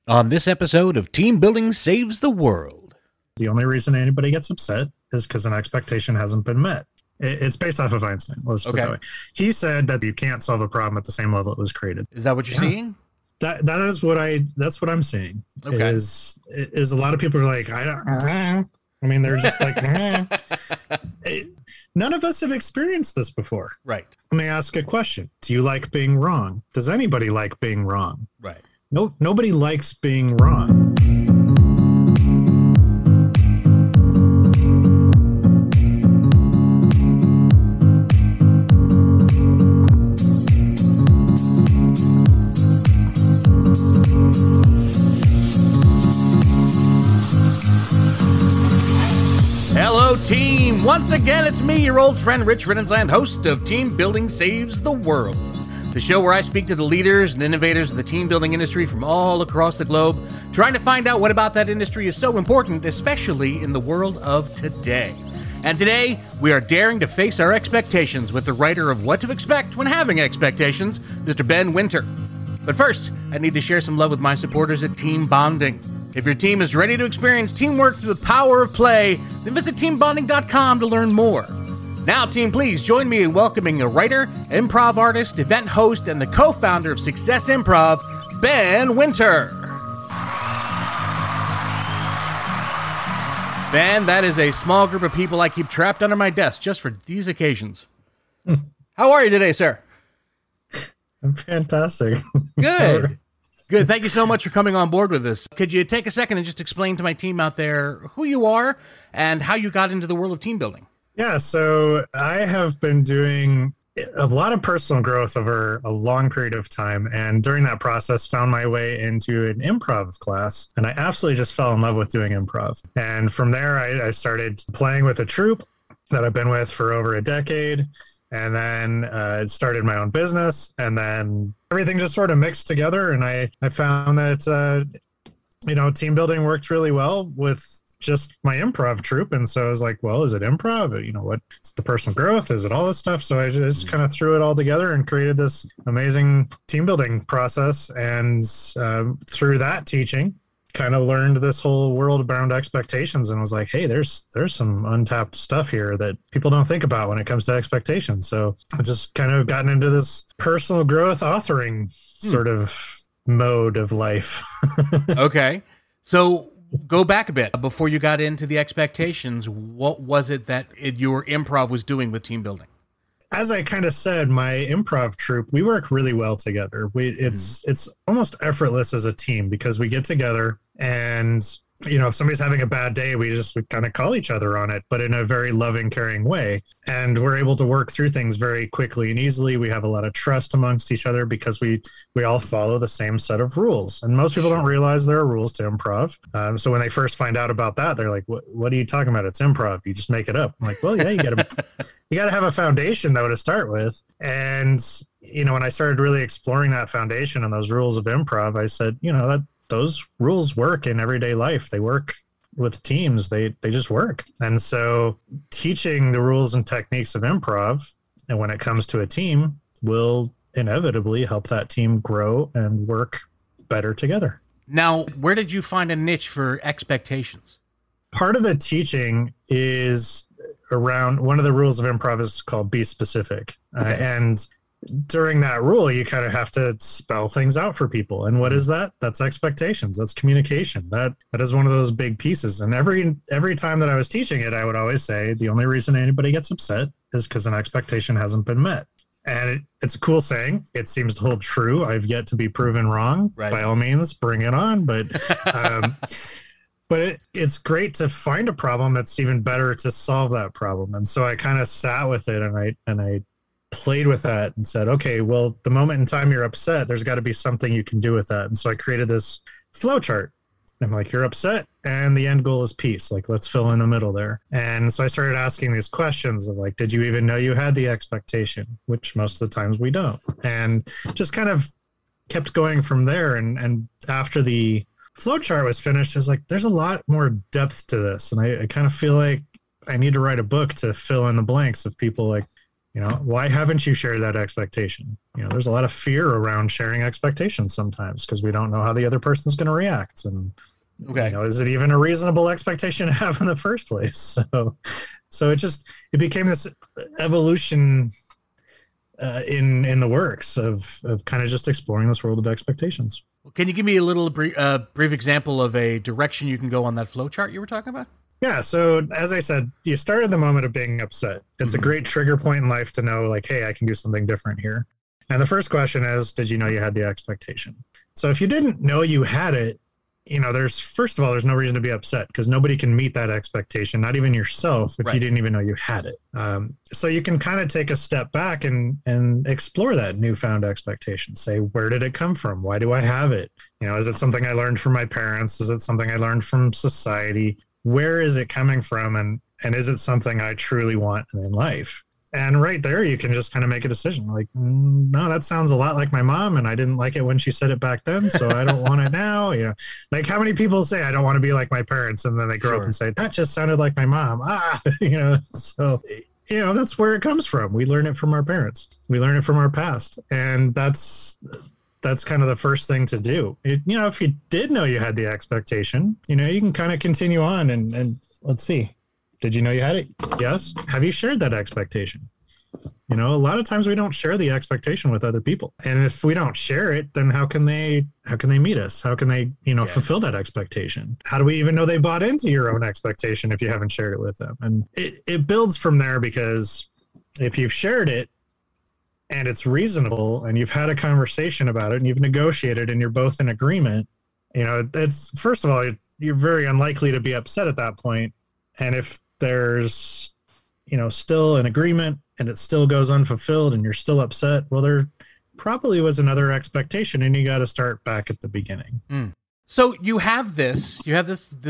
On this episode of Team Building Saves the World. The only reason anybody gets upset is because an expectation hasn't been met. It's based off of Einstein. Let's put it that way. He said that you can't solve a problem at the same level it was created. Is that what you're seeing? That's what I'm seeing. Okay. Is a lot of people are like, I mean, they're just like, None of us have experienced this before. Right. Let me ask a question. Do you like being wrong? Does anybody like being wrong? Right. No, nobody likes being wrong. Hello, team. Once again, it's me, your old friend Rich Riddensland, host of Team Building Saves the World, the show where I speak to the leaders and innovators of the team building industry from all across the globe, trying to find out what about that industry is so important, especially in the world of today. And today, we are daring to face our expectations with the writer of What to Expect When Having Expectations, Mr. Ben Winter. But first, I need to share some love with my supporters at Team Bonding. If your team is ready to experience teamwork through the power of play, then visit teambonding.com to learn more. Now, team, please join me in welcoming a writer, improv artist, event host, and the co-founder of Success Improv, Ben Winter. Ben, that is a small group of people I keep trapped under my desk just for these occasions. How are you today, sir? I'm fantastic. Good. Good. Thank you so much for coming on board with us. Could you take a second and just explain to my team out there who you are and how you got into the world of team building? Yeah, so I have been doing a lot of personal growth over a long period of time. And during that process, found my way into an improv class. And I absolutely just fell in love with doing improv. And from there, I started playing with a troupe that I've been with for over a decade. And then started my own business. And then everything just sort of mixed together. And I found that, team building worked really well with just my improv troupe. And so I was like, well, is it improv? What's the personal growth? Is it all this stuff? So I just kind of threw it all together and created this amazing team building process. And through that teaching, kind of learned this whole world around expectations and was like, hey, there's some untapped stuff here that people don't think about when it comes to expectations. So I just kind of gotten into this personal growth authoring sort of mode of life. Okay. So go back a bit. Before you got into the expectations, what was it that your improv was doing with team building? As I kind of said, my improv troupe, we work really well together. It's almost effortless as a team because we get together and, if somebody's having a bad day, we kind of call each other on it, but in a very loving, caring way. And we're able to work through things very quickly and easily. We have a lot of trust amongst each other because we all follow the same set of rules. And most people don't realize there are rules to improv. So when they first find out about that, they're like, what are you talking about? It's improv. You just make it up. I'm like, well, yeah, you got to have a foundation though to start with. And, when I started really exploring that foundation and those rules of improv, I said, those rules work in everyday life. They work with teams. They just work. And so teaching the rules and techniques of improv, and when it comes to a team, will inevitably help that team grow and work better together. Now, where did you find a niche for expectations? Part of the teaching is around one of the rules of improv is called be specific. Okay. And during that rule, you kind of have to spell things out for people. And what is that? That's expectations. That's communication. That is one of those big pieces. And every time that I was teaching it, I would always say the only reason anybody gets upset is because an expectation hasn't been met. And it's a cool saying. It seems to hold true. I've yet to be proven wrong. Right. By all means, bring it on. But but it's great to find a problem. It's even better to solve that problem. And so I kind of sat with it and I played with that and said, okay, well, the moment in time you're upset, there's got to be something you can do with that. And so I created this flow chart. I'm like, you're upset and the end goal is peace. Like, let's fill in the middle there. And so I started asking these questions of like, did you even know you had the expectation? Which most of the times we don't. And just kind of kept going from there. And after the flow chart was finished, I was like, there's a lot more depth to this. And I kind of feel like I need to write a book to fill in the blanks of people like, Why haven't you shared that expectation? There's a lot of fear around sharing expectations sometimes because we don't know how the other person's going to react. And, is it even a reasonable expectation to have in the first place? So it became this evolution in the works of kind of just exploring this world of expectations. Can you give me a little brief example of a direction you can go on that flow chart you were talking about? Yeah. So as I said, you start at the moment of being upset. It's a great trigger point in life to know, like, hey, I can do something different here. And the first question is, did you know you had the expectation? So if you didn't know you had it, first of all, there's no reason to be upset because nobody can meet that expectation, not even yourself, if you didn't even know you had it. So you can kind of take a step back and explore that newfound expectation. Say, where did it come from? Why do I have it? Is it something I learned from my parents? Is it something I learned from society? Where is it coming from? And is it something I truly want in life? And right there, you can just kind of make a decision like, no, that sounds a lot like my mom. And I didn't like it when she said it back then. So I don't want it now. Like how many people say, I don't want to be like my parents. And then they grow up and say, that just sounded like my mom. So, that's where it comes from. We learn it from our parents. We learn it from our past. And that's kind of the first thing to do. If you did know you had the expectation, you can kind of continue on and let's see. Did you know you had it? Yes. Have you shared that expectation? A lot of times we don't share the expectation with other people. And if we don't share it, then how can they meet us? How can they, fulfill that expectation? How do we even know they bought into your own expectation if you haven't shared it with them? And it builds from there because if you've shared it and it's reasonable and you've had a conversation about it and you've negotiated and you're both in agreement, it's first of all, you're very unlikely to be upset at that point. And if there's, still an agreement and it still goes unfulfilled and you're still upset, well, there probably was another expectation and you got to start back at the beginning. So you have this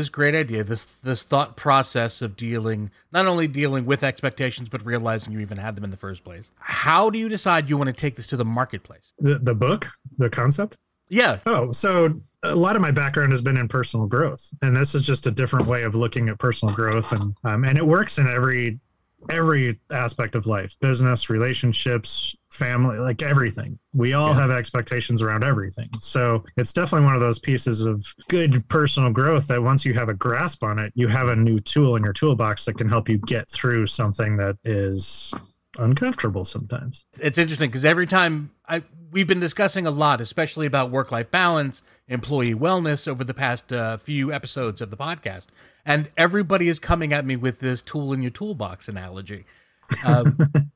great idea, this thought process of not only dealing with expectations, but realizing you even had them in the first place. How do you decide you want to take this to the marketplace? The book, the concept? Yeah. Oh, so a lot of my background has been in personal growth, and this is just a different way of looking at personal growth, and it works in every aspect of life: business, relationships, family, like everything. We all have expectations around everything. So it's definitely one of those pieces of good personal growth that once you have a grasp on it, you have a new tool in your toolbox that can help you get through something that is uncomfortable sometimes. It's interesting because every time we've been discussing a lot, especially about work-life balance, employee wellness over the past few episodes of the podcast. And everybody is coming at me with this tool in your toolbox analogy.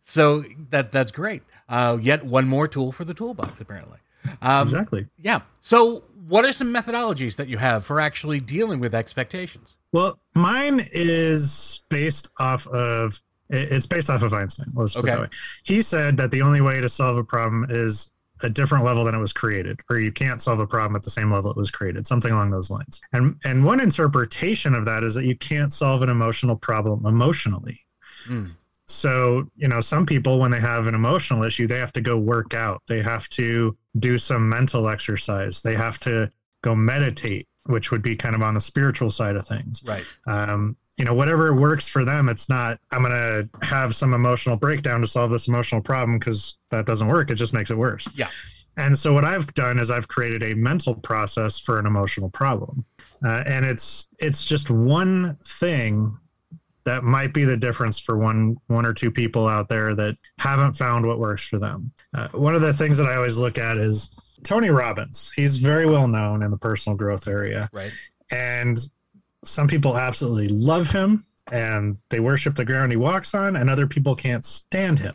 So that's great. Yet one more tool for the toolbox, apparently. Exactly. Yeah. So what are some methodologies that you have for actually dealing with expectations? Well, mine is based off of Einstein. Let's put it that way. He said that the only way to solve a problem is a different level than it was created, or you can't solve a problem at the same level it was created, something along those lines. And one interpretation of that is that you can't solve an emotional problem emotionally. So, some people, when they have an emotional issue, they have to go work out. They have to do some mental exercise. They have to go meditate, which would be kind of on the spiritual side of things. Right. Whatever works for them, it's not, I'm going to have some emotional breakdown to solve this emotional problem, because that doesn't work. It just makes it worse. Yeah. And so what I've done is I've created a mental process for an emotional problem. And it's just one thing that might be the difference for one or two people out there that haven't found what works for them. One of the things that I always look at is Tony Robbins. He's very well known in the personal growth area. Right. And some people absolutely love him and they worship the ground he walks on, and other people can't stand him.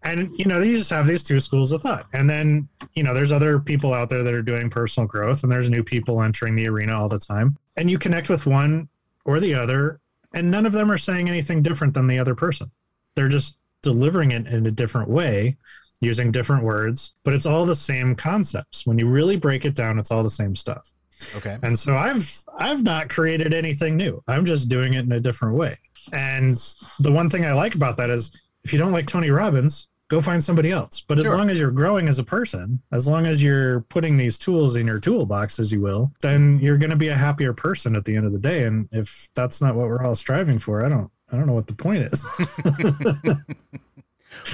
And, they just have these two schools of thought. And then, there's other people out there that are doing personal growth, and there's new people entering the arena all the time. And you connect with one or the other, and none of them are saying anything different than the other person. They're just delivering it in a different way, using different words, but it's all the same concepts. When you really break it down, it's all the same stuff. Okay. And so I've not created anything new. I'm just doing it in a different way. And the one thing I like about that is, if you don't like Tony Robbins, go find somebody else. But as long as you're growing as a person, as long as you're putting these tools in your toolbox, as you will, then you're going to be a happier person at the end of the day. And if that's not what we're all striving for, I I don't know what the point is.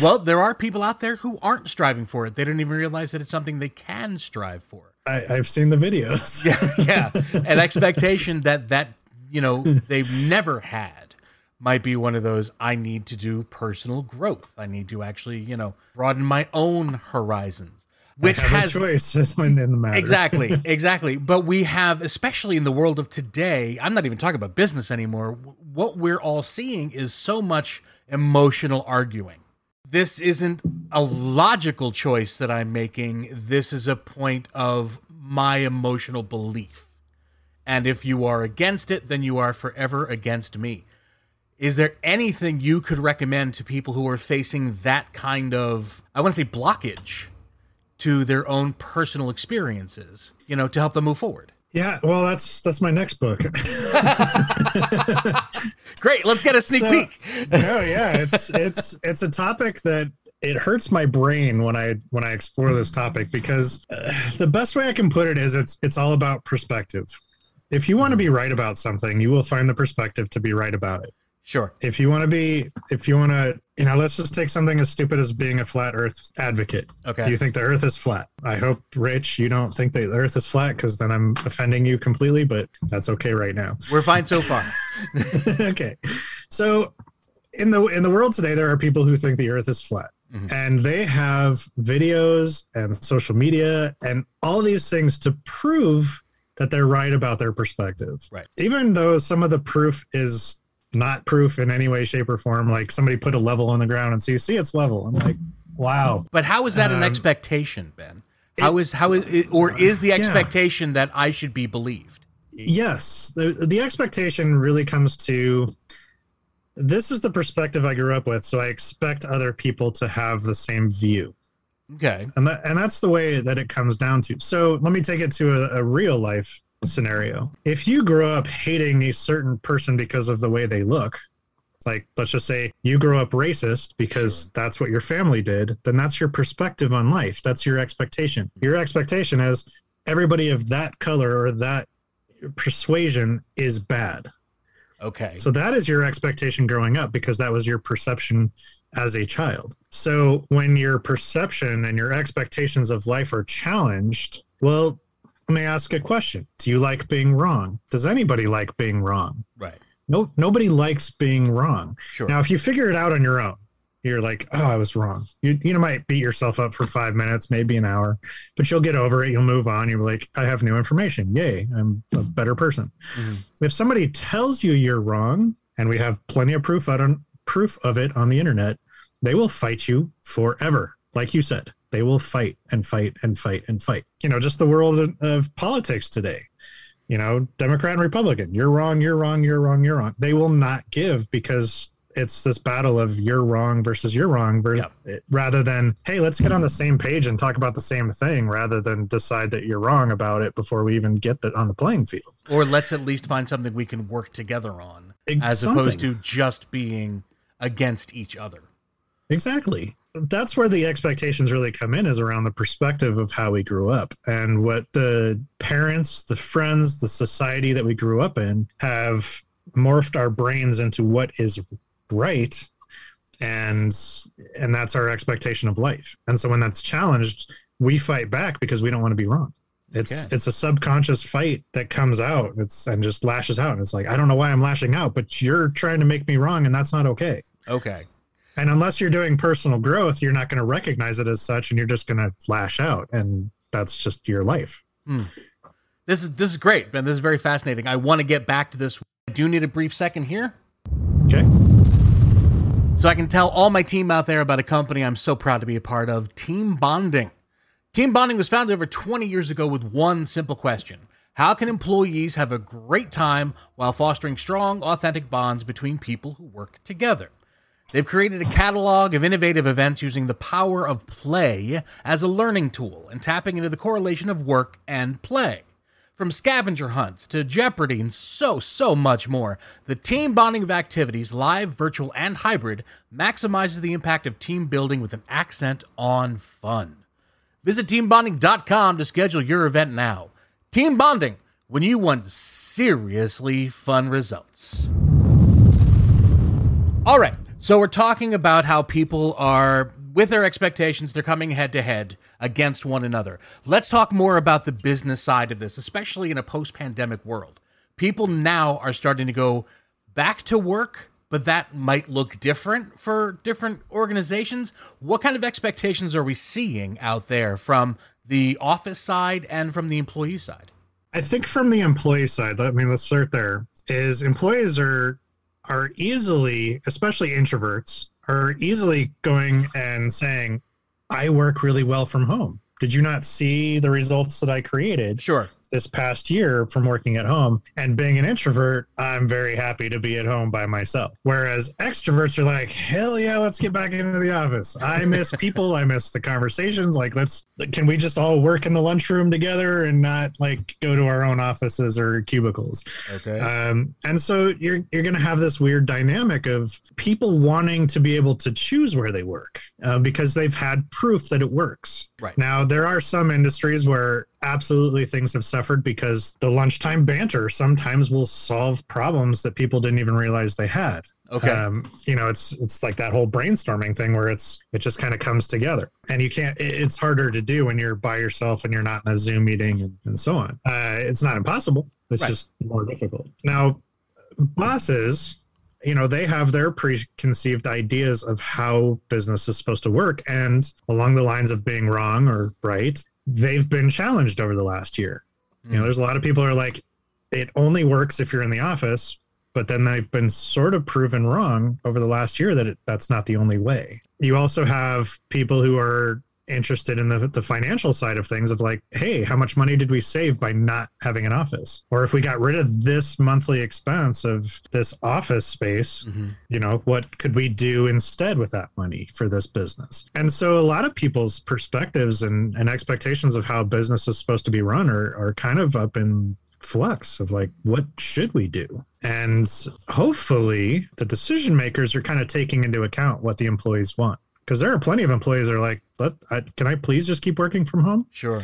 Well, there are people out there who aren't striving for it. They don't even realize that it's something they can strive for. I've seen the videos. Yeah. An expectation that they've never had might be one of those, I need to do personal growth. I need to actually, broaden my own horizons. Which has a choice in the matter. Exactly. But we have, especially in the world of today, I'm not even talking about business anymore. What we're all seeing is so much emotional arguing. This isn't a logical choice that I'm making. This is a point of my emotional belief. And if you are against it, then you are forever against me. Is there anything you could recommend to people who are facing that kind of, I want to say, blockage to their own personal experiences, to help them move forward? Yeah, well, that's my next book. Great, let's get a sneak peek. No, yeah, it's a topic that it hurts my brain when I explore this topic, because the best way I can put it is it's all about perspective. If you want to be right about something, you will find the perspective to be right about it. Sure. If you want to, let's just take something as stupid as being a flat Earth advocate. Okay. Do you think the Earth is flat? I hope, Rich, you don't think the Earth is flat, because then I'm offending you completely, but that's okay right now. We're fine so far. Okay. So in the world today, there are people who think the Earth is flat. Mm-hmm. And they have videos and social media and all these things to prove that they're right about their perspective. Right. Even though some of the proof is not proof in any way, shape, or form. Like somebody put a level on the ground and see it's level. I'm like, wow. But how is that an expectation, Ben? How is the expectation that I should be believed? Yes. The expectation really comes to, this is the perspective I grew up with, so I expect other people to have the same view. Okay. And that's the way that it comes down to. So let me take it to a real life scenario. If you grow up hating a certain person because of the way they look, like let's just say you grow up racist because that's what your family did, then that's your perspective on life. That's your expectation. Your expectation is everybody of that color or that persuasion is bad. Okay. So that is your expectation growing up, because that was your perception as a child. So when your perception and your expectations of life are challenged, well, let me ask a question. Do you like being wrong? Does anybody like being wrong? Right. No, nobody likes being wrong. Sure. Now, if you figure it out on your own, you're like, oh, I was wrong. You might beat yourself up for 5 minutes, maybe an hour, but you'll get over it. You'll move on. You're like, I have new information. Yay, I'm a better person. Mm-hmm. If somebody tells you you're wrong, and we have plenty of proof of it on the internet, they will fight you forever. Like you said, they will fight and fight and fight and fight. Just the world of politics today. Democrat and Republican. You're wrong, you're wrong, you're wrong, you're wrong. They will not give, because it's this battle of you're wrong versus you're wrong, rather than, hey, let's get on the same page and talk about the same thing, rather than decide that you're wrong about it before we even get that on the playing field. Or let's at least find something we can work together on, as opposed to just being against each other. Exactly. That's where the expectations really come in, is around the perspective of how we grew up, and what the parents, the friends, the society that we grew up in have morphed our brains into what is right. And that's our expectation of life. And so when that's challenged, we fight back because we don't want to be wrong. It's a subconscious fight that comes out and just lashes out. And it's like, I don't know why I'm lashing out, but you're trying to make me wrong, and that's not okay. Okay. And unless you're doing personal growth, you're not going to recognize it as such, and you're just going to lash out, and that's just your life. This is great, Ben. This is very fascinating. I want to get back to this. I do need a brief second here. Okay. So I can tell all my team out there about a company I'm so proud to be a part of, Team Bonding. Team Bonding was founded over 20 years ago with one simple question: how can employees have a great time while fostering strong, authentic bonds between people who work together? They've created a catalog of innovative events using the power of play as a learning tool and tapping into the correlation of work and play. From scavenger hunts to Jeopardy and so much more, the team bonding of activities, live, virtual, and hybrid, maximizes the impact of team building with an accent on fun. Visit teambonding.com to schedule your event now. Team Bonding, when you want seriously fun results. All right. So we're talking about how people are, with their expectations, they're coming head to head against one another. Let's talk more about the business side of this, especially in a post-pandemic world. People now are starting to go back to work, but that might look different for different organizations. What kind of expectations are we seeing out there from the office side and from the employee side? I think from the employee side, let's start there, is employees are easily, especially introverts, are easily going and saying, I work really well from home. Did you not see the results that I created? Sure. This past year from working at home? And being an introvert, I'm very happy to be at home by myself. Whereas extroverts are like, hell yeah, let's get back into the office. I miss people. I miss the conversations. Like, can we just all work in the lunchroom together and not like go to our own offices or cubicles? Okay. And so you're going to have this weird dynamic of people wanting to be able to choose where they work because they've had proof that it works. Right. Now, there are some industries where absolutely things have suffered because the lunchtime banter sometimes will solve problems that people didn't even realize they had. Okay. It's like that whole brainstorming thing where it just kind of comes together, and it's harder to do when you're by yourself and you're not in a Zoom meeting and so on. It's not impossible. It's just more difficult. Now, bosses, they have their preconceived ideas of how business is supposed to work, and along the lines of being wrong or right, they've been challenged over the last year. There's a lot of people who are like, it only works if you're in the office, but then they've been sort of proven wrong over the last year that that's not the only way. You also have people who are interested in the financial side of things of like, hey, how much money did we save by not having an office? Or if we got rid of this monthly expense of this office space, what could we do instead with that money for this business? And so a lot of people's perspectives and expectations of how business is supposed to be run are kind of up in flux of like, what should we do? And hopefully the decision makers are kind of taking into account what the employees want. Because there are plenty of employees that are like, can I please just keep working from home? Sure.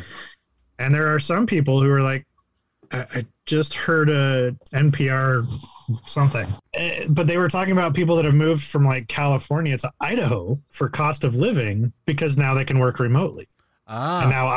And there are some people who are like, I just heard a NPR something, but they were talking about people that have moved from like California to Idaho for cost of living because now they can work remotely. And now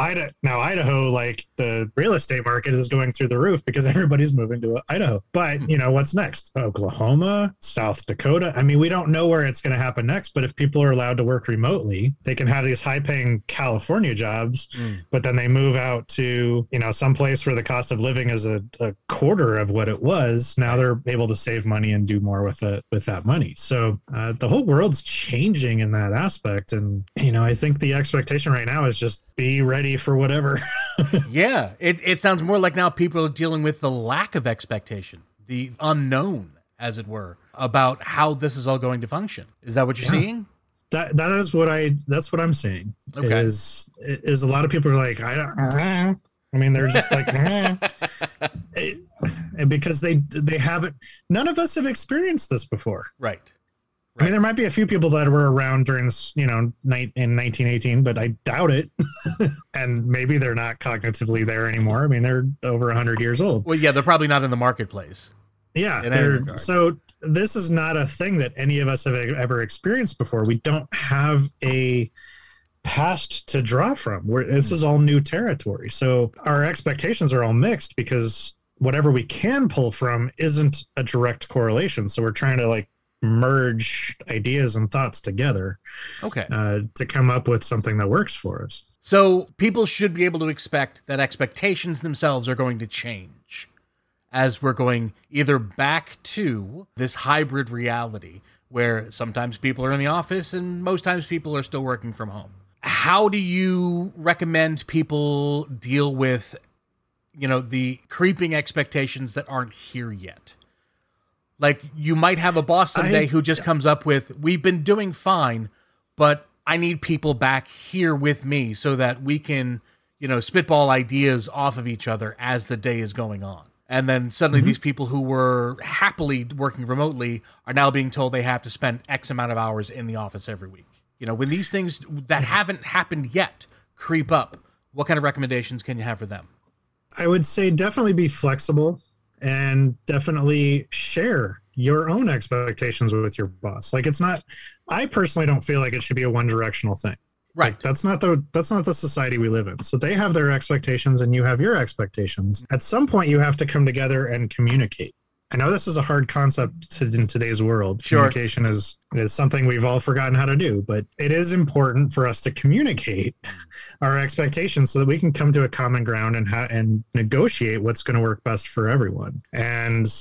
Idaho, like the real estate market is going through the roof because everybody's moving to Idaho. But, what's next? Oklahoma, South Dakota. I mean, we don't know where it's going to happen next, but if people are allowed to work remotely, they can have these high paying California jobs, but then they move out to, some place where the cost of living is a quarter of what it was. Now they're able to save money and do more with that money. So the whole world's changing in that aspect. And, I think the expectation right now is just be ready for whatever. Yeah, it sounds more like now people are dealing with the lack of expectation, the unknown, as it were, about how this is all going to function. Is that what you're seeing? That's what I'm seeing. Okay. Is a lot of people are like, they're just like, because they haven't. None of us have experienced this before. Right. I mean, there might be a few people that were around during this, in 1918, but I doubt it. And maybe they're not cognitively there anymore. I mean, they're over 100 years old. Well, yeah, they're probably not in the marketplace. Yeah. So this is not a thing that any of us have ever experienced before. We don't have a past to draw from. This is all new territory. So our expectations are all mixed because whatever we can pull from isn't a direct correlation. So we're trying to merge ideas and thoughts together to come up with something that works for us. So people should be able to expect that expectations themselves are going to change as we're going either back to this hybrid reality where sometimes people are in the office and most times people are still working from home. How do you recommend people deal with, the creeping expectations that aren't here yet? Like, you might have a boss someday who just comes up with, we've been doing fine, but I need people back here with me so that we can, spitball ideas off of each other as the day is going on. And then suddenly these people who were happily working remotely are now being told they have to spend X amount of hours in the office every week. When these things that haven't happened yet creep up, what kind of recommendations can you have for them? I would say definitely be flexible. And definitely share your own expectations with your boss. Like, it's not, I personally don't feel like it should be a one directional thing. Right. Like, that's not the society we live in. So they have their expectations and you have your expectations. At some point you have to come together and communicate. I know this is a hard concept in today's world. Sure. Communication is something we've all forgotten how to do, but it is important for us to communicate our expectations so that we can come to a common ground and negotiate what's going to work best for everyone. And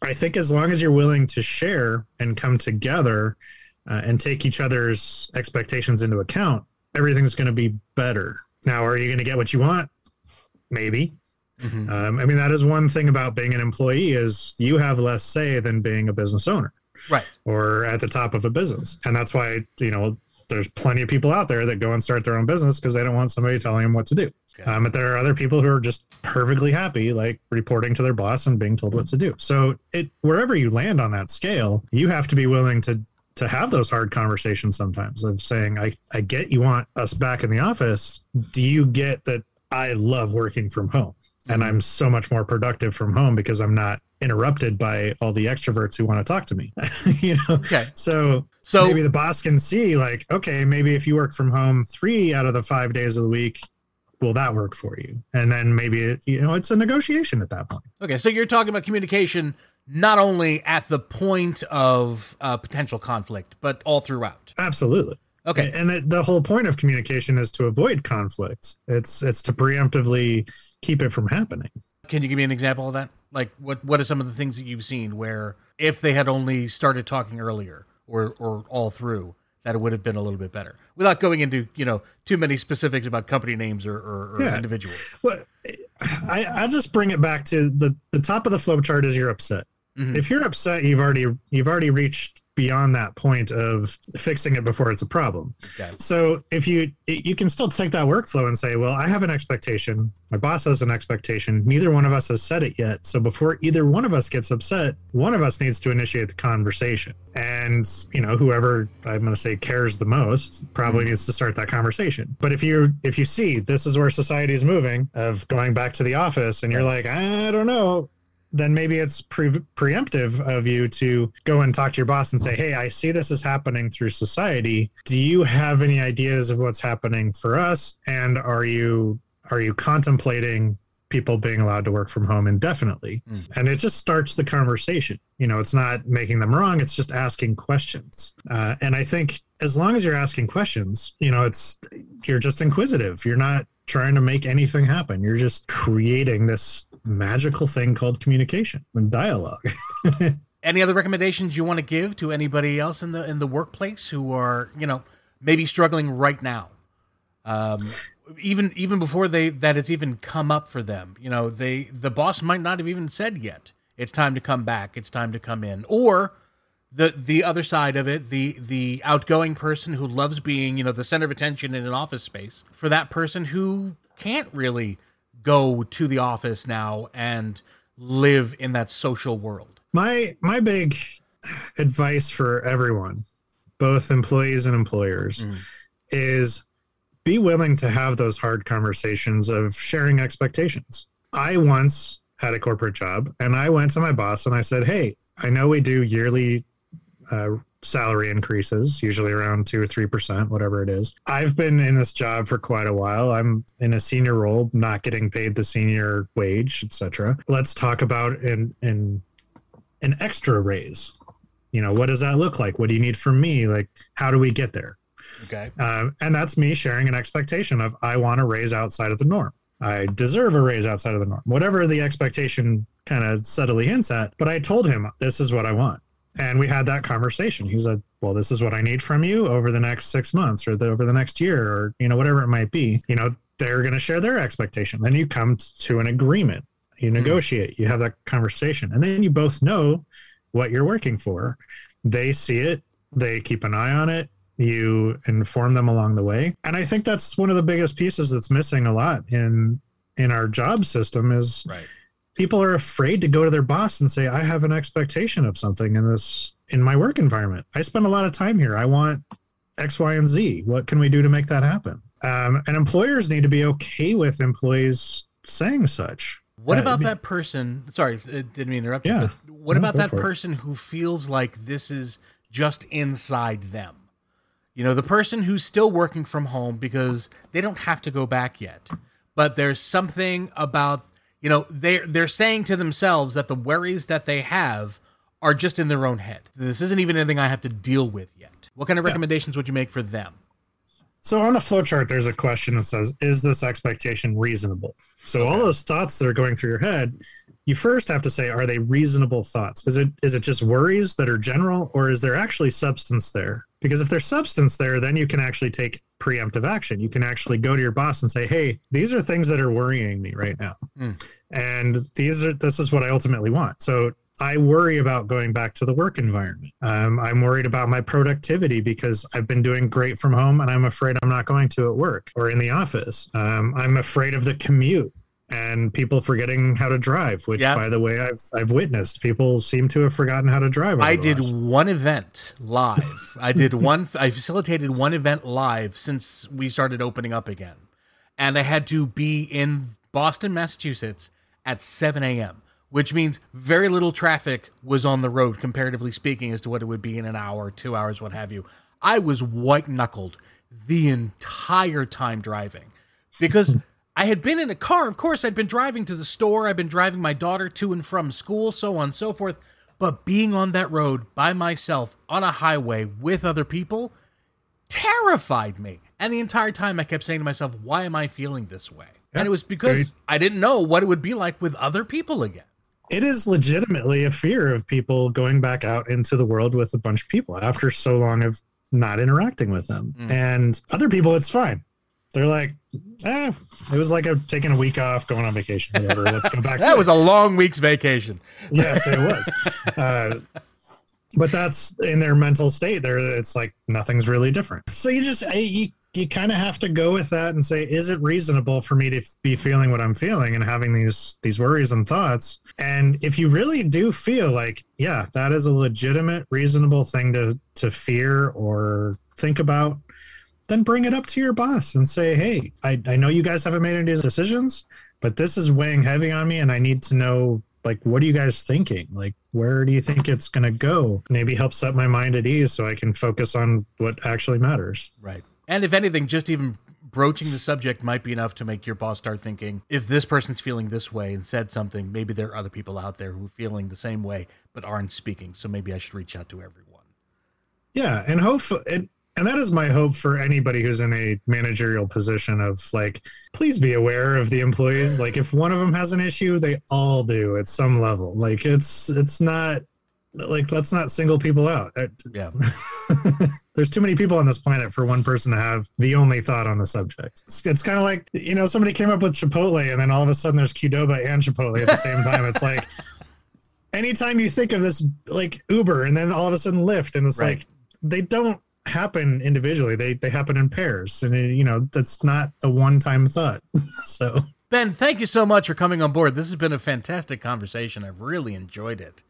I think as long as you're willing to share and come together and take each other's expectations into account, everything's going to be better. Now, are you going to get what you want? Maybe. Mm-hmm. I mean, that is one thing about being an employee is you have less say than being a business owner. Right. Or at the top of a business. And that's why, there's plenty of people out there that go and start their own business because they don't want somebody telling them what to do. Okay. But there are other people who are just perfectly happy, like reporting to their boss and being told what to do. So wherever you land on that scale, you have to be willing to have those hard conversations sometimes of saying, I get you want us back in the office. Do you get that I love working from home? And I'm so much more productive from home because I'm not interrupted by all the extroverts who want to talk to me. Okay. So maybe the boss can see like, okay, maybe if you work from home 3 out of the 5 days of the week, will that work for you? And then maybe, it's a negotiation at that point. Okay. So you're talking about communication, not only at the point of potential conflict, but all throughout. Absolutely. Okay. And the whole point of communication is to avoid conflict. It's to preemptively keep it from happening. Can you give me an example of that? Like what are some of the things that you've seen where if they had only started talking earlier or all through, that it would have been a little bit better without going into, too many specifics about company names or individuals? Well, I'll just bring it back to the top of the flow chart is you're upset. Mm-hmm. If you're upset, you've already reached beyond that point of fixing it before it's a problem. Okay. So if you can still take that workflow and say, well, I have an expectation. My boss has an expectation. Neither one of us has said it yet. So before either one of us gets upset, one of us needs to initiate the conversation. And, whoever I'm going to say cares the most probably needs to start that conversation. But if you see this is where society is moving of going back to the office and you're like, I don't know, then maybe it's preemptive of you to go and talk to your boss and say, hey, I see this is happening through society. Do you have any ideas of what's happening for us? And are you contemplating people being allowed to work from home indefinitely? And it just starts the conversation. It's not making them wrong. It's just asking questions. And I think as long as you're asking questions, you're just inquisitive. You're not trying to make anything happen. You're just creating this magical thing called communication and dialogue. Any other recommendations you want to give to anybody else in the workplace who are, maybe struggling right now? Even before that it's even come up for them, the boss might not have even said yet, it's time to come back, it's time to come in. Or the other side of it, the outgoing person who loves being, the center of attention in an office space, for that person who can't really go to the office now and live in that social world. My big advice for everyone, both employees and employers, is be willing to have those hard conversations of sharing expectations. I once had a corporate job and I went to my boss and I said, hey, I know we do yearly salary increases, usually around 2 or 3%, whatever it is. I've been in this job for quite a while. I'm in a senior role, not getting paid the senior wage, etc. Let's talk about an extra raise. What does that look like? What do you need from me? Like, how do we get there? Okay. And that's me sharing an expectation of I want a raise outside of the norm. I deserve a raise outside of the norm. Whatever the expectation kind of subtly hints at. But I told him, this is what I want. And we had that conversation. He said, well, this is what I need from you over the next 6 months or over the next year or, whatever it might be. They're going to share their expectation. Then you come to an agreement. You negotiate. You have that conversation. And then you both know what you're working for. They see it. They keep an eye on it. You inform them along the way. And I think that's one of the biggest pieces that's missing a lot in our job system is people are afraid to go to their boss and say, I have an expectation of something in my work environment. I spend a lot of time here. I want X, Y, and Z. What can we do to make that happen? And employers need to be okay with employees saying such. What about that person? Sorry, didn't mean to interrupt you. But what about that person who feels like this is just inside them? You know, the person who's still working from home because they don't have to go back yet. But there's something about, you know, they're saying to themselves that the worries that they have are just in their own head. This isn't even anything I have to deal with yet. What kind of recommendations would you make for them? So on the flowchart, there's a question that says, is this expectation reasonable? So all those thoughts that are going through your head, you first have to say, are they reasonable thoughts? Is it just worries that are general, or is there actually substance there? Because if there's substance there, then you can actually take preemptive action. You can actually go to your boss and say, hey, these are things that are worrying me right now. And this is what I ultimately want. So I worry about going back to the work environment. I'm worried about my productivity because I've been doing great from home, and I'm afraid I'm not going to at work or in the office. I'm afraid of the commute and people forgetting how to drive, which, by the way, I've witnessed. People seem to have forgotten how to drive. I did one event live. I facilitated one event live since we started opening up again. And I had to be in Boston, Massachusetts at 7 a.m., which means very little traffic was on the road, comparatively speaking, as to what it would be in an hour, 2 hours, what have you. I was white-knuckled the entire time driving because I had been in a car. Of course, I'd been driving to the store. I'd been driving my daughter to and from school, so on and so forth. But being on that road by myself on a highway with other people terrified me. And the entire time I kept saying to myself, why am I feeling this way? And it was because I didn't know what it would be like with other people again. It is legitimately a fear of people going back out into the world with a bunch of people after so long of not interacting with them. And other people, it's fine. They're like, it was like taking a week off, going on vacation, whatever. Let's go back to That was a long week's vacation. Yes, it was. But that's in their mental state. It's like nothing's really different. So you kind of have to go with that and say, is it reasonable for me to be feeling what I'm feeling and having these worries and thoughts? And if you really do feel like, yeah, that is a legitimate, reasonable thing to fear or think about, then bring it up to your boss and say, hey, I know you guys haven't made any decisions, but this is weighing heavy on me and I need to know, like, what are you guys thinking? Like, where do you think it's going to go? Maybe help set my mind at ease so I can focus on what actually matters. Right. And if anything, just even broaching the subject might be enough to make your boss start thinking, if this person's feeling this way and said something, maybe there are other people out there who are feeling the same way but aren't speaking. So maybe I should reach out to everyone. Yeah, and that is my hope for anybody who's in a managerial position of, like, please be aware of the employees. Like, if one of them has an issue, they all do at some level. Like, it's not, like, let's not single people out. Yeah. There's too many people on this planet for one person to have the only thought on the subject. It's kind of like, you know, somebody came up with Chipotle and then all of a sudden there's Qdoba and Chipotle at the same time. It's like, anytime you think of this, like, Uber and then all of a sudden Lyft, and it's like, they don't happen individually. They happen in pairs, and you know, that's not a one-time thought. So Ben, thank you so much for coming on board. This has been a fantastic conversation. I've really enjoyed it.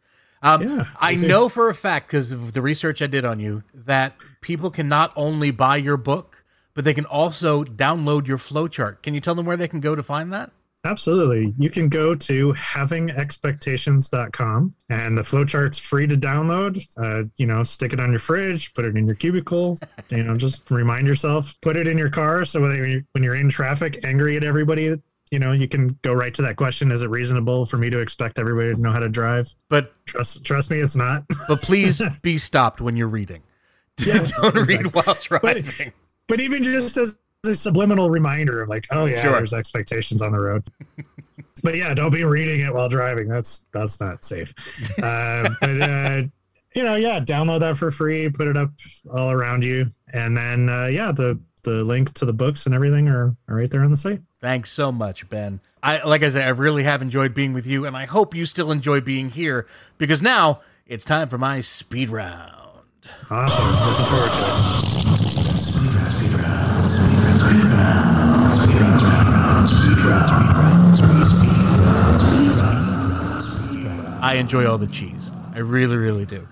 I know for a fact, because of the research I did on you, that people can not only buy your book, but they can also download your flowchart. Can you tell them where they can go to find that? Absolutely. You can go to havingexpectations.com, and the flowchart's free to download. You know, stick it on your fridge, put it in your cubicle, you know, just remind yourself, put it in your car. So when you're in traffic, angry at everybody, you know, you can go right to that question. Is it reasonable for me to expect everybody to know how to drive? But trust me, it's not. But please be stopped when you're reading. Yes, Don't read while driving. But even just as a subliminal reminder of, like, oh yeah, there's expectations on the road. But yeah, don't be reading it while driving. That's not safe. But you know, yeah, download that for free, put it up all around you, and then the link to the books and everything are right there on the site. Thanks so much, Ben. Like I said, I really have enjoyed being with you, and I hope you still enjoy being here, because now it's time for my speed round. Awesome. Looking forward to it. Speed round. I enjoy all the cheese. I really, really do.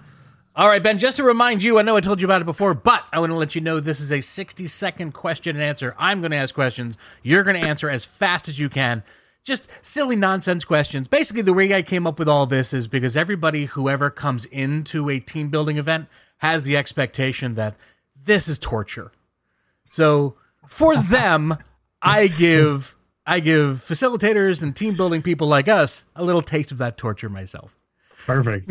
All right, Ben, just to remind you, I know I told you about it before, but I want to let you know this is a 60-second question and answer. I'm going to ask questions. You're going to answer as fast as you can. Just silly nonsense questions. Basically, the way I came up with all this is because whoever comes into a team building event has the expectation that this is torture. So for them, I give facilitators and team building people like us a little taste of that torture myself. Perfect.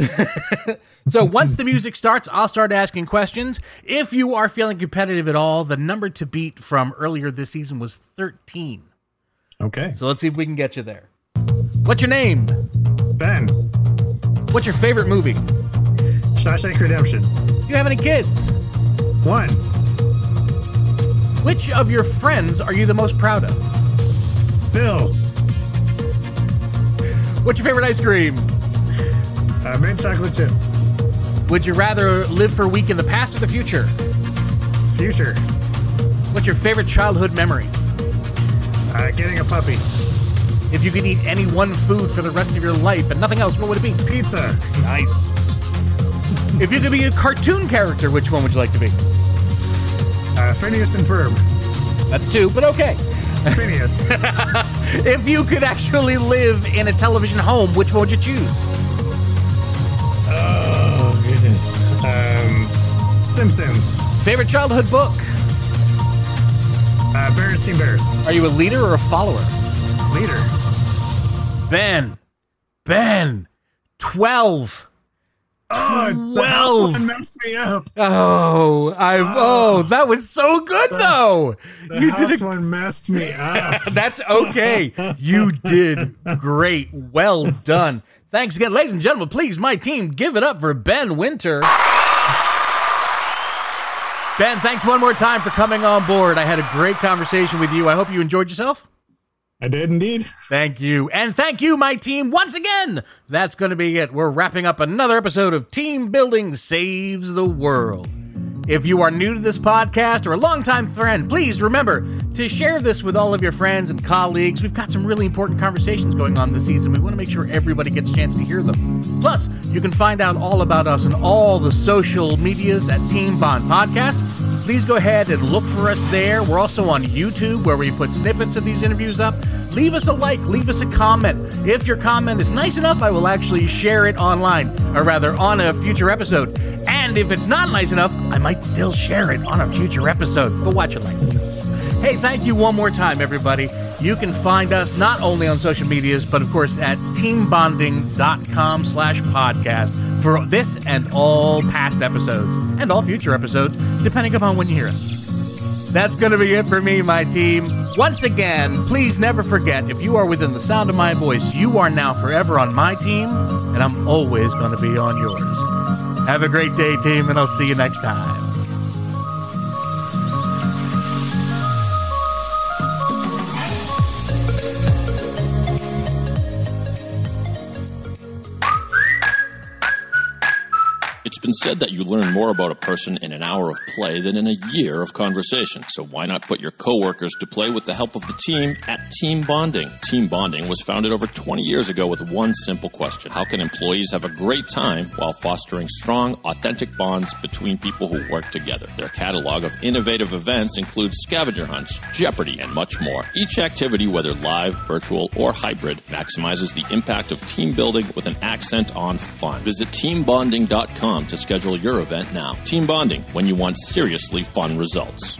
So once the music starts, I'll start asking questions. If you are feeling competitive at all, the number to beat from earlier this season was 13. Okay. So let's see if we can get you there. What's your name? Ben. What's your favorite movie? Shawshank Redemption. Do you have any kids? 1. Which of your friends are you the most proud of? Bill. What's your favorite ice cream? Mint chocolate chip. Would you rather live for a week in the past or the future? Future. What's your favorite childhood memory? Getting a puppy. If you could eat any one food for the rest of your life and nothing else, what would it be? Pizza. Nice. If you could be a cartoon character, which one would you like to be? Phineas and Ferb. That's 2, but okay. Phineas. If you could actually live in a television home, which one would you choose? Oh, goodness. Simpsons. Favorite childhood book? Bears, Bears. Are you a leader or a follower? Leader. Ben. 12. Oh, 12. The house one messed me up. That was so good though. The house one messed me up. That's okay. You did great. Well done. Thanks again, ladies and gentlemen. Please, my team, give it up for Ben Winter. Ben, thanks one more time for coming on board. I had a great conversation with you. I hope you enjoyed yourself. I did indeed. Thank you. And thank you, my team, once again. That's going to be it. We're wrapping up another episode of Team Building Saves the World. If you are new to this podcast or a longtime friend, please remember to share this with all of your friends and colleagues. We've got some really important conversations going on this season. We want to make sure everybody gets a chance to hear them. Plus, you can find out all about us on all the social medias at Team Bond Podcast. Please go ahead and look for us there. We're also on YouTube, where we put snippets of these interviews up. Leave us a like, leave us a comment. If your comment is nice enough, I will actually share it online, or rather on a future episode. And if it's not nice enough, I might still share it on a future episode. But watch it like. Hey, thank you one more time, everybody. You can find us not only on social medias, but of course at teambonding.com/podcast for this and all past episodes and all future episodes, depending upon when you hear us. That's going to be it for me, my team. Once again, please never forget, if you are within the sound of my voice, you are now forever on my team, and I'm always going to be on yours. Have a great day, team, and I'll see you next time. It's been said that you learn more about a person in an hour of play than in a year of conversation. So why not put your coworkers to play with the help of the team at Team Bonding? Team Bonding was founded over 20 years ago with one simple question. How can employees have a great time while fostering strong, authentic bonds between people who work together? Their catalog of innovative events includes scavenger hunts, Jeopardy, and much more. Each activity, whether live, virtual, or hybrid, maximizes the impact of team building with an accent on fun. Visit teambonding.com to schedule your event now. Team Bonding, when you want seriously fun results.